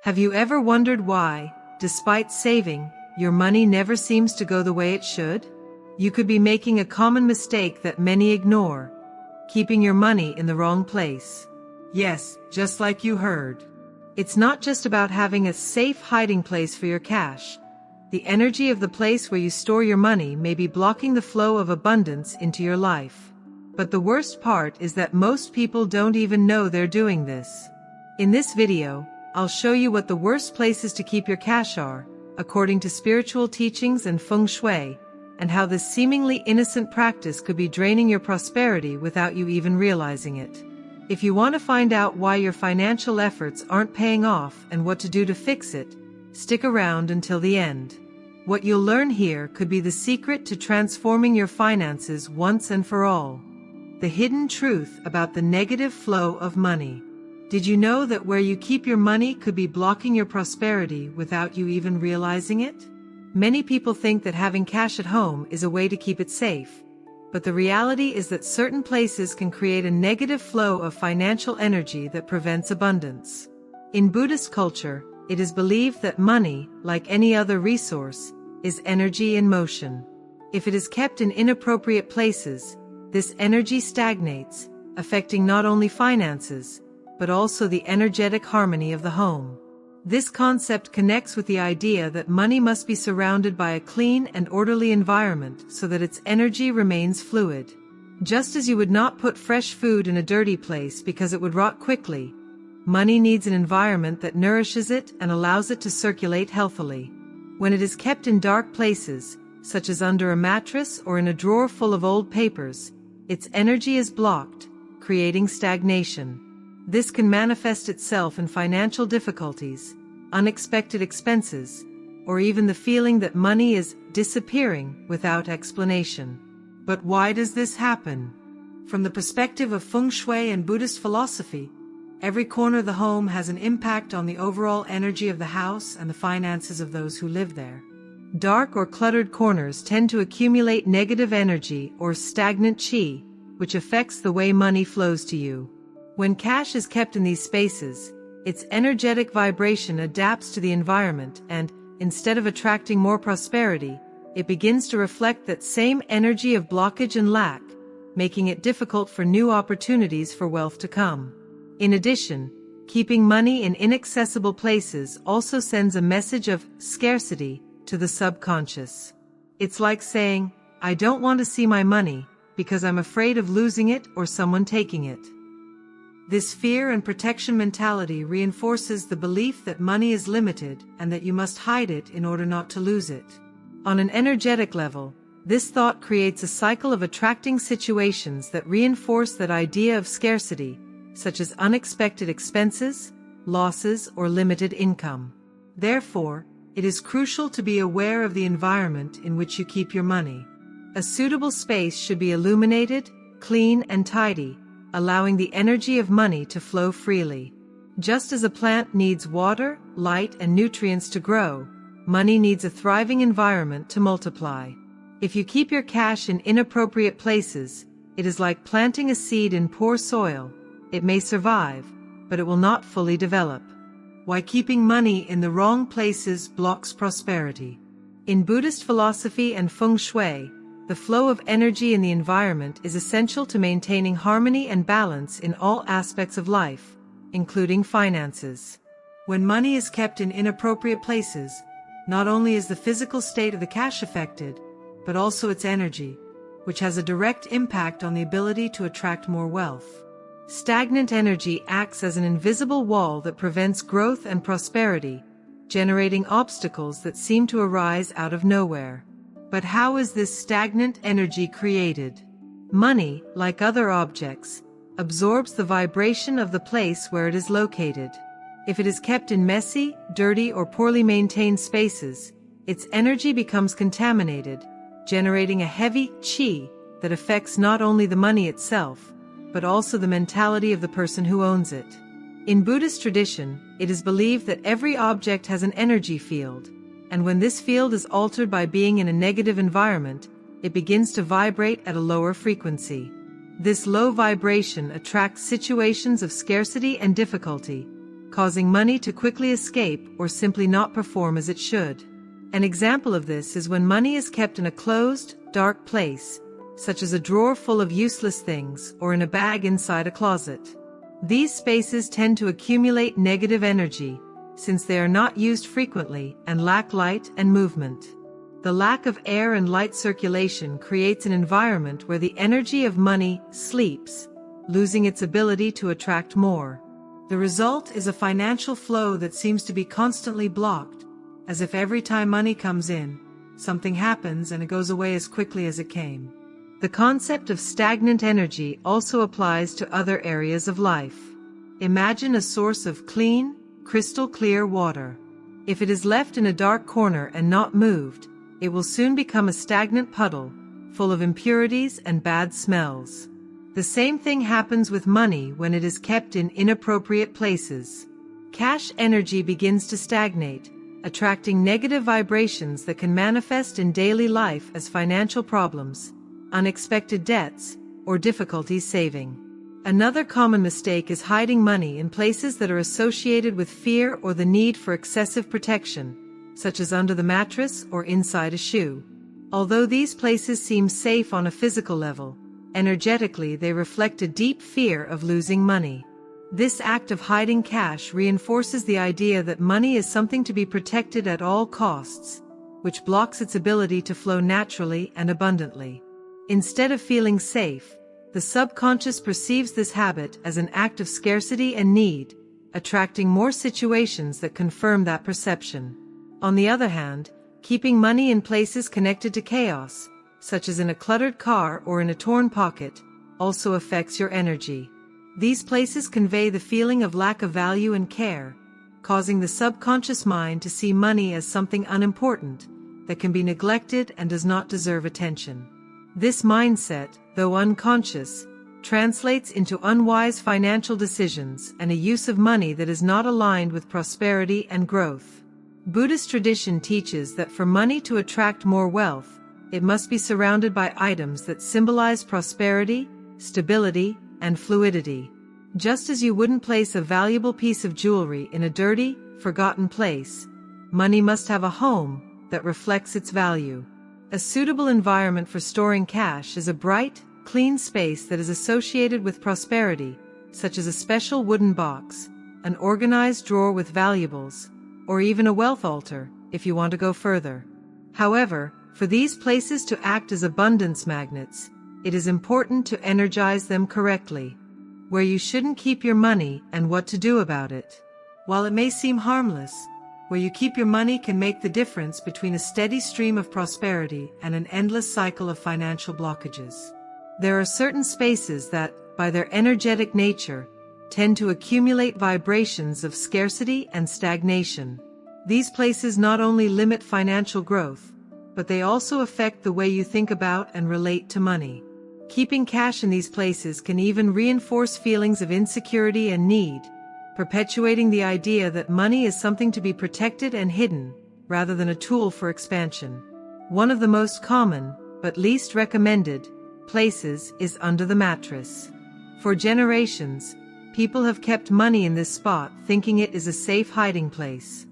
Have you ever wondered why, despite saving, your money never seems to go the way it should? You could be making a common mistake that many ignore: keeping your money in the wrong place. Yes, just like you heard. It's not just about having a safe hiding place for your cash. The energy of the place where you store your money may be blocking the flow of abundance into your life. But the worst part is that most people don't even know they're doing this. In this video, I'll show you what the worst places to keep your cash are, according to spiritual teachings and Feng Shui, and how this seemingly innocent practice could be draining your prosperity without you even realizing it. If you want to find out why your financial efforts aren't paying off and what to do to fix it, stick around until the end. What you'll learn here could be the secret to transforming your finances once and for all. The hidden truth about the negative flow of money. Did you know that where you keep your money could be blocking your prosperity without you even realizing it? Many people think that having cash at home is a way to keep it safe, but the reality is that certain places can create a negative flow of financial energy that prevents abundance. In Buddhist culture, it is believed that money, like any other resource, is energy in motion. If it is kept in inappropriate places, this energy stagnates, affecting not only finances, but also the energetic harmony of the home. This concept connects with the idea that money must be surrounded by a clean and orderly environment so that its energy remains fluid. Just as you would not put fresh food in a dirty place because it would rot quickly, money needs an environment that nourishes it and allows it to circulate healthily. When it is kept in dark places, such as under a mattress or in a drawer full of old papers, its energy is blocked, creating stagnation. This can manifest itself in financial difficulties, unexpected expenses, or even the feeling that money is disappearing without explanation. But why does this happen? From the perspective of Feng Shui and Buddhist philosophy, every corner of the home has an impact on the overall energy of the house and the finances of those who live there. Dark or cluttered corners tend to accumulate negative energy or stagnant qi, which affects the way money flows to you. When cash is kept in these spaces, its energetic vibration adapts to the environment and, instead of attracting more prosperity, it begins to reflect that same energy of blockage and lack, making it difficult for new opportunities for wealth to come. In addition, keeping money in inaccessible places also sends a message of scarcity to the subconscious. It's like saying, "I don't want to see my money because I'm afraid of losing it or someone taking it." This fear and protection mentality reinforces the belief that money is limited and that you must hide it in order not to lose it. On an energetic level, this thought creates a cycle of attracting situations that reinforce that idea of scarcity, such as unexpected expenses, losses, or limited income. Therefore, it is crucial to be aware of the environment in which you keep your money. A suitable space should be illuminated, clean, and tidy, allowing the energy of money to flow freely. Just as a plant needs water, light, and nutrients to grow, money needs a thriving environment to multiply. If you keep your cash in inappropriate places, it is like planting a seed in poor soil. It may survive, but it will not fully develop. Why keeping money in the wrong places blocks prosperity. In Buddhist philosophy and Feng Shui, the flow of energy in the environment is essential to maintaining harmony and balance in all aspects of life, including finances. When money is kept in inappropriate places, not only is the physical state of the cash affected, but also its energy, which has a direct impact on the ability to attract more wealth. Stagnant energy acts as an invisible wall that prevents growth and prosperity, generating obstacles that seem to arise out of nowhere. But how is this stagnant energy created? Money, like other objects, absorbs the vibration of the place where it is located. If it is kept in messy, dirty, or poorly maintained spaces, its energy becomes contaminated, generating a heavy qi that affects not only the money itself, but also the mentality of the person who owns it. In Buddhist tradition, it is believed that every object has an energy field, and when this field is altered by being in a negative environment, it begins to vibrate at a lower frequency. This low vibration attracts situations of scarcity and difficulty, causing money to quickly escape or simply not perform as it should. An example of this is when money is kept in a closed, dark place, such as a drawer full of useless things or in a bag inside a closet. These spaces tend to accumulate negative energy, since they are not used frequently and lack light and movement. The lack of air and light circulation creates an environment where the energy of money sleeps, losing its ability to attract more. The result is a financial flow that seems to be constantly blocked, as if every time money comes in, something happens and it goes away as quickly as it came. The concept of stagnant energy also applies to other areas of life. Imagine a source of clean, crystal clear water. If it is left in a dark corner and not moved, it will soon become a stagnant puddle, full of impurities and bad smells. The same thing happens with money when it is kept in inappropriate places. Cash energy begins to stagnate, attracting negative vibrations that can manifest in daily life as financial problems, unexpected debts, or difficulties saving. Another common mistake is hiding money in places that are associated with fear or the need for excessive protection, such as under the mattress or inside a shoe. Although these places seem safe on a physical level, energetically they reflect a deep fear of losing money. This act of hiding cash reinforces the idea that money is something to be protected at all costs, which blocks its ability to flow naturally and abundantly. Instead of feeling safe, the subconscious perceives this habit as an act of scarcity and need, attracting more situations that confirm that perception. On the other hand, keeping money in places connected to chaos, such as in a cluttered car or in a torn pocket, also affects your energy. These places convey the feeling of lack of value and care, causing the subconscious mind to see money as something unimportant, that can be neglected and does not deserve attention. This mindset, though unconscious, translates into unwise financial decisions and a use of money that is not aligned with prosperity and growth. Buddhist tradition teaches that for money to attract more wealth, it must be surrounded by items that symbolize prosperity, stability, and fluidity. Just as you wouldn't place a valuable piece of jewelry in a dirty, forgotten place, money must have a home that reflects its value. A suitable environment for storing cash is a bright, clean space that is associated with prosperity, such as a special wooden box, an organized drawer with valuables, or even a wealth altar, if you want to go further. However, for these places to act as abundance magnets, it is important to energize them correctly. Where you shouldn't keep your money and what to do about it. While it may seem harmless, where you keep your money can make the difference between a steady stream of prosperity and an endless cycle of financial blockages. There are certain spaces that, by their energetic nature, tend to accumulate vibrations of scarcity and stagnation. These places not only limit financial growth, but they also affect the way you think about and relate to money. Keeping cash in these places can even reinforce feelings of insecurity and need, perpetuating the idea that money is something to be protected and hidden, rather than a tool for expansion. One of the most common, but least recommended, places is under the mattress. For generations, people have kept money in this spot thinking it is a safe hiding place.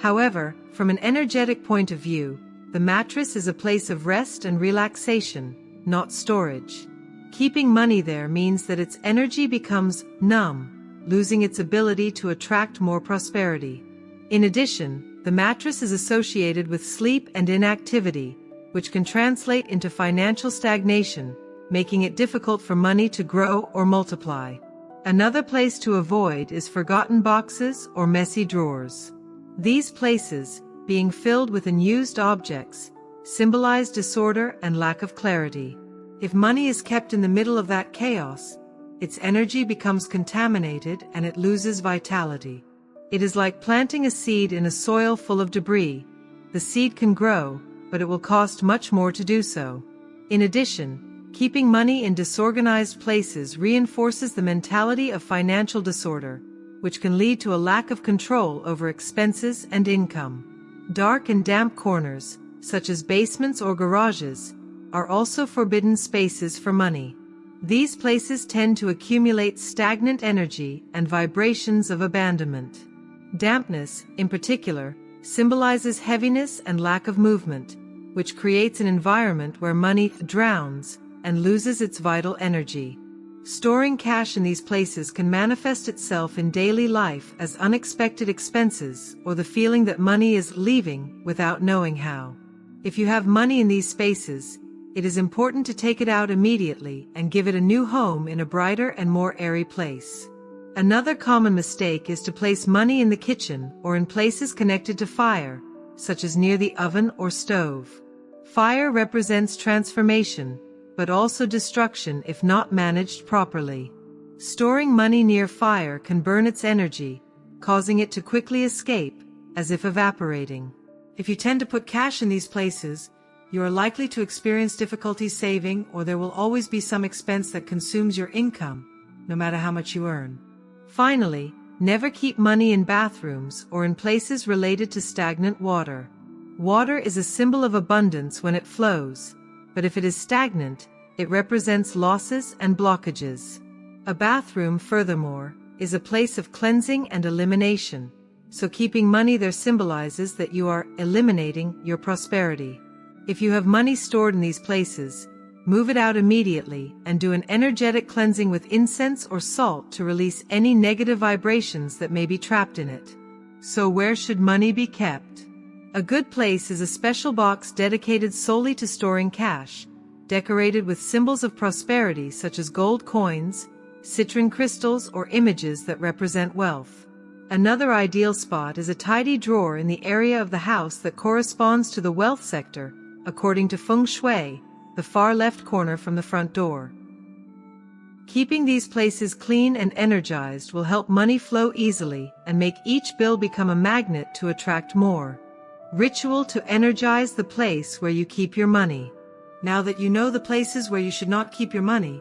However, from an energetic point of view, the mattress is a place of rest and relaxation, not storage. Keeping money there means that its energy becomes numb, losing its ability to attract more prosperity. In addition, the mattress is associated with sleep and inactivity, which can translate into financial stagnation, making it difficult for money to grow or multiply. Another place to avoid is forgotten boxes or messy drawers. These places, being filled with unused objects, symbolize disorder and lack of clarity. If money is kept in the middle of that chaos, its energy becomes contaminated and it loses vitality. It is like planting a seed in a soil full of debris. The seed can grow, but it will cost much more to do so. In addition, keeping money in disorganized places reinforces the mentality of financial disorder, which can lead to a lack of control over expenses and income. Dark and damp corners, such as basements or garages, are also forbidden spaces for money. These places tend to accumulate stagnant energy and vibrations of abandonment. Dampness, in particular, symbolizes heaviness and lack of movement, which creates an environment where money drowns and loses its vital energy. Storing cash in these places can manifest itself in daily life as unexpected expenses or the feeling that money is leaving without knowing how. If you have money in these spaces, it is important to take it out immediately and give it a new home in a brighter and more airy place. Another common mistake is to place money in the kitchen or in places connected to fire, such as near the oven or stove. Fire represents transformation, but also destruction if not managed properly. Storing money near fire can burn its energy, causing it to quickly escape, as if evaporating. If you tend to put cash in these places, you are likely to experience difficulty saving, or there will always be some expense that consumes your income, no matter how much you earn. Finally, never keep money in bathrooms or in places related to stagnant water. Water is a symbol of abundance when it flows, but if it is stagnant, it represents losses and blockages. A bathroom, furthermore, is a place of cleansing and elimination, so keeping money there symbolizes that you are eliminating your prosperity. If you have money stored in these places, move it out immediately and do an energetic cleansing with incense or salt to release any negative vibrations that may be trapped in it. So where should money be kept? A good place is a special box dedicated solely to storing cash, decorated with symbols of prosperity such as gold coins, citrine crystals, or images that represent wealth. Another ideal spot is a tidy drawer in the area of the house that corresponds to the wealth sector, according to Feng Shui, the far left corner from the front door. Keeping these places clean and energized will help money flow easily and make each bill become a magnet to attract more. Ritual to energize the place where you keep your money. Now that you know the places where you should not keep your money,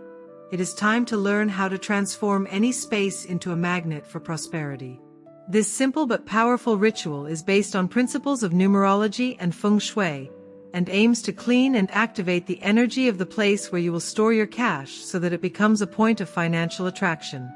it is time to learn how to transform any space into a magnet for prosperity. This simple but powerful ritual is based on principles of numerology and Feng Shui, and aims to clean and activate the energy of the place where you will store your cash so that it becomes a point of financial attraction.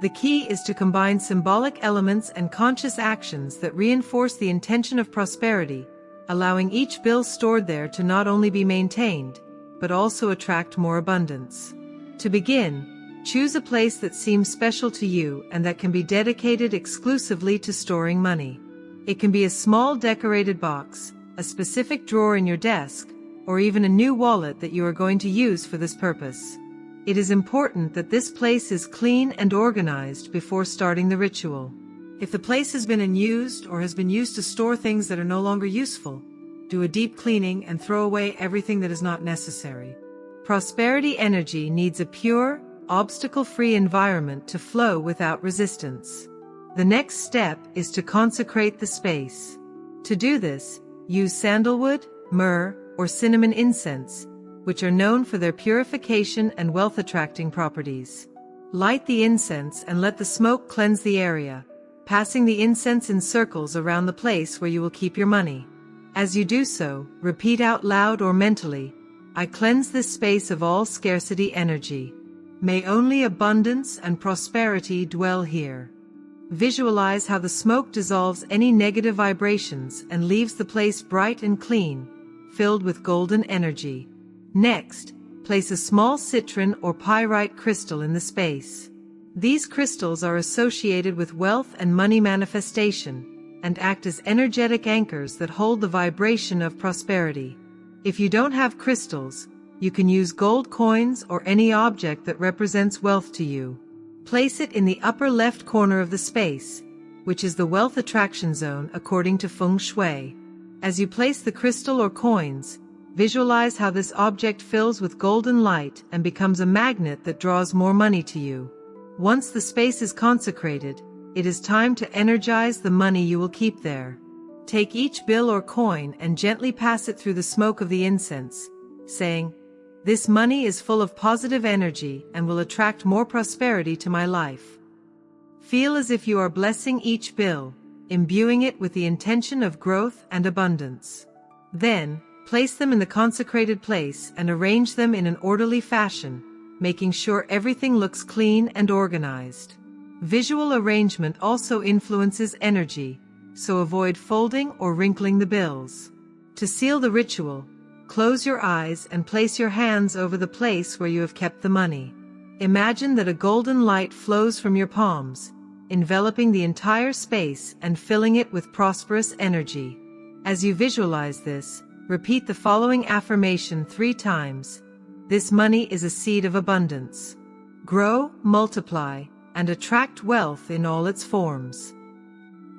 The key is to combine symbolic elements and conscious actions that reinforce the intention of prosperity, allowing each bill stored there to not only be maintained, but also attract more abundance. To begin, choose a place that seems special to you and that can be dedicated exclusively to storing money. It can be a small decorated box, a specific drawer in your desk, or even a new wallet that you are going to use for this purpose. It is important that this place is clean and organized before starting the ritual. If the place has been unused or has been used to store things that are no longer useful, do a deep cleaning and throw away everything that is not necessary. Prosperity energy needs a pure, obstacle-free environment to flow without resistance. The next step is to consecrate the space. To do this, use sandalwood, myrrh, or cinnamon incense, which are known for their purification and wealth-attracting properties. Light the incense and let the smoke cleanse the area, passing the incense in circles around the place where you will keep your money. As you do so, repeat out loud or mentally, "I cleanse this space of all scarcity energy. May only abundance and prosperity dwell here." Visualize how the smoke dissolves any negative vibrations and leaves the place bright and clean, filled with golden energy. Next, place a small citrine or pyrite crystal in the space. These crystals are associated with wealth and money manifestation, and act as energetic anchors that hold the vibration of prosperity. If you don't have crystals, you can use gold coins or any object that represents wealth to you. Place it in the upper left corner of the space, which is the wealth attraction zone according to Feng Shui. As you place the crystal or coins, visualize how this object fills with golden light and becomes a magnet that draws more money to you. Once the space is consecrated, it is time to energize the money you will keep there. Take each bill or coin and gently pass it through the smoke of the incense, saying, "This money is full of positive energy and will attract more prosperity to my life." Feel as if you are blessing each bill, imbuing it with the intention of growth and abundance. Then, place them in the consecrated place and arrange them in an orderly fashion, making sure everything looks clean and organized. Visual arrangement also influences energy, so avoid folding or wrinkling the bills. To seal the ritual, close your eyes and place your hands over the place where you have kept the money. Imagine that a golden light flows from your palms, enveloping the entire space and filling it with prosperous energy. As you visualize this, repeat the following affirmation 3 times. This money is a seed of abundance. Grow, multiply, and attract wealth in all its forms.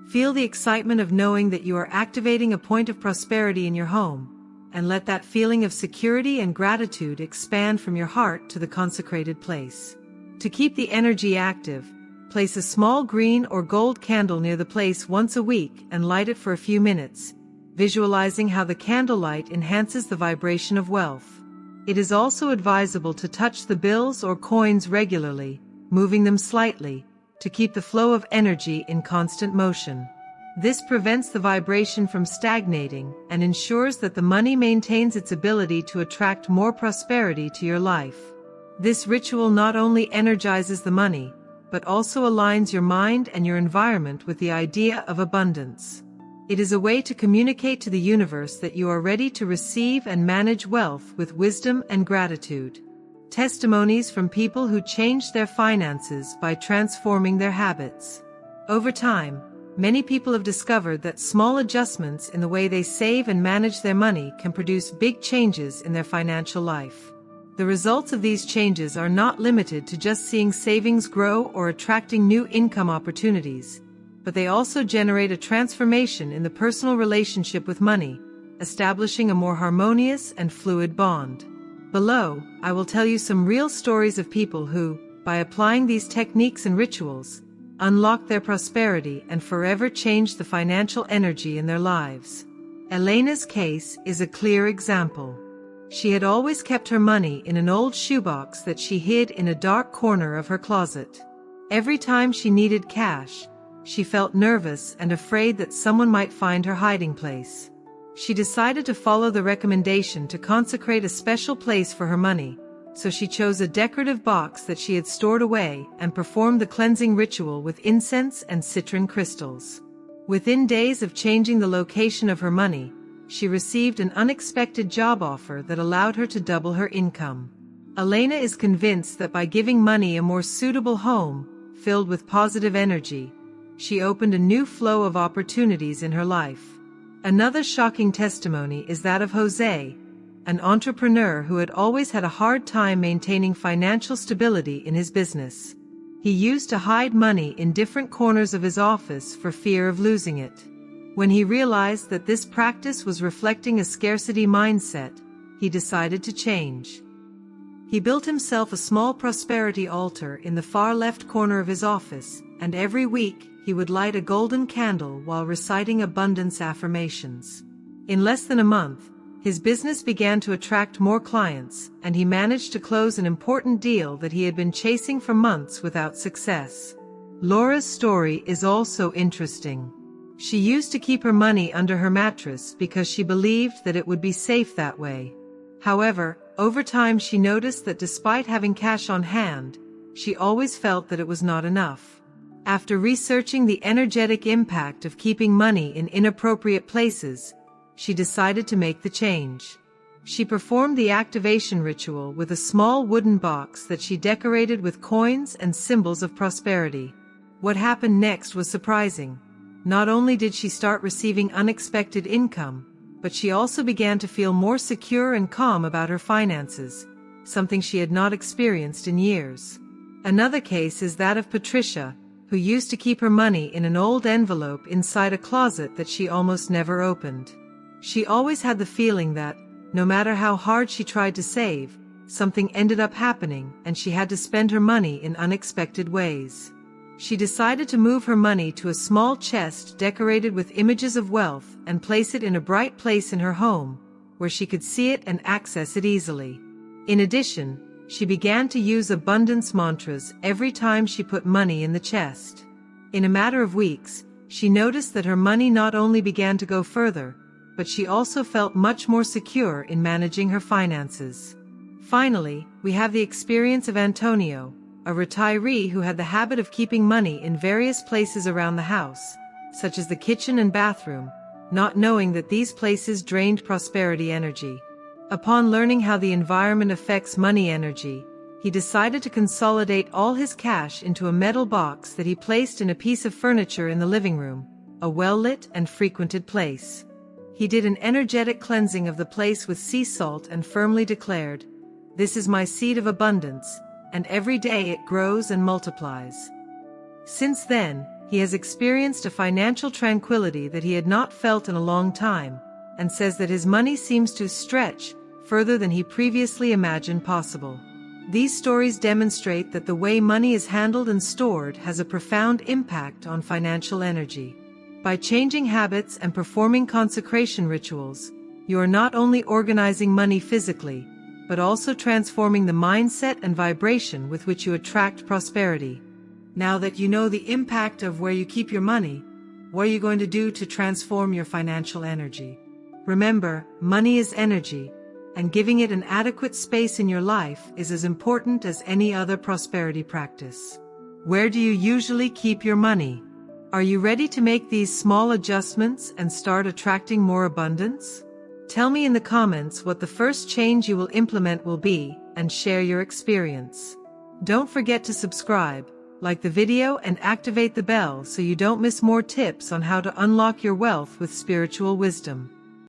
Feel the excitement of knowing that you are activating a point of prosperity in your home, and let that feeling of security and gratitude expand from your heart to the consecrated place. To keep the energy active, place a small green or gold candle near the place once a week and light it for a few minutes, visualizing how the candlelight enhances the vibration of wealth. It is also advisable to touch the bills or coins regularly, moving them slightly, to keep the flow of energy in constant motion. This prevents the vibration from stagnating and ensures that the money maintains its ability to attract more prosperity to your life. This ritual not only energizes the money, but also aligns your mind and your environment with the idea of abundance. It is a way to communicate to the universe that you are ready to receive and manage wealth with wisdom and gratitude. Testimonies from people who changed their finances by transforming their habits. Over time, many people have discovered that small adjustments in the way they save and manage their money can produce big changes in their financial life. The results of these changes are not limited to just seeing savings grow or attracting new income opportunities, but they also generate a transformation in the personal relationship with money, establishing a more harmonious and fluid bond. Below, I will tell you some real stories of people who, by applying these techniques and rituals, unlocked their prosperity and forever changed the financial energy in their lives. Elena's case is a clear example. She had always kept her money in an old shoebox that she hid in a dark corner of her closet. Every time she needed cash, she felt nervous and afraid that someone might find her hiding place. She decided to follow the recommendation to consecrate a special place for her money, so she chose a decorative box that she had stored away and performed the cleansing ritual with incense and citron crystals. Within days of changing the location of her money, she received an unexpected job offer that allowed her to double her income. Elena is convinced that by giving money a more suitable home, filled with positive energy, she opened a new flow of opportunities in her life. Another shocking testimony is that of Jose, an entrepreneur who had always had a hard time maintaining financial stability in his business. He used to hide money in different corners of his office for fear of losing it. When he realized that this practice was reflecting a scarcity mindset, he decided to change. He built himself a small prosperity altar in the far left corner of his office, and every week he would light a golden candle while reciting abundance affirmations. In less than a month, his business began to attract more clients, and he managed to close an important deal that he had been chasing for months without success. Laura's story is also interesting. She used to keep her money under her mattress because she believed that it would be safe that way. However, over time she noticed that despite having cash on hand, she always felt that it was not enough. After researching the energetic impact of keeping money in inappropriate places, she decided to make the change. She performed the activation ritual with a small wooden box that she decorated with coins and symbols of prosperity. What happened next was surprising. Not only did she start receiving unexpected income, but she also began to feel more secure and calm about her finances, something she had not experienced in years. Another case is that of Patricia, who used to keep her money in an old envelope inside a closet that she almost never opened. She always had the feeling that, no matter how hard she tried to save, something ended up happening and she had to spend her money in unexpected ways. She decided to move her money to a small chest decorated with images of wealth and place it in a bright place in her home, where she could see it and access it easily. In addition, she began to use abundance mantras every time she put money in the chest. In a matter of weeks, she noticed that her money not only began to go further, but she also felt much more secure in managing her finances. Finally, we have the experience of Antonio, a retiree who had the habit of keeping money in various places around the house, such as the kitchen and bathroom, not knowing that these places drained prosperity energy. Upon learning how the environment affects money energy, he decided to consolidate all his cash into a metal box that he placed in a piece of furniture in the living room, a well-lit and frequented place. He did an energetic cleansing of the place with sea salt and firmly declared, "This is my seed of abundance, and every day it grows and multiplies." Since then, he has experienced a financial tranquility that he had not felt in a long time, and says that his money seems to stretch further than he previously imagined possible. These stories demonstrate that the way money is handled and stored has a profound impact on financial energy. By changing habits and performing consecration rituals, you are not only organizing money physically, but also transforming the mindset and vibration with which you attract prosperity. Now that you know the impact of where you keep your money, what are you going to do to transform your financial energy? Remember, money is energy, and giving it an adequate space in your life is as important as any other prosperity practice. Where do you usually keep your money? Are you ready to make these small adjustments and start attracting more abundance? Tell me in the comments what the first change you will implement will be, and share your experience. Don't forget to subscribe, like the video, and activate the bell so you don't miss more tips on how to unlock your wealth with spiritual wisdom.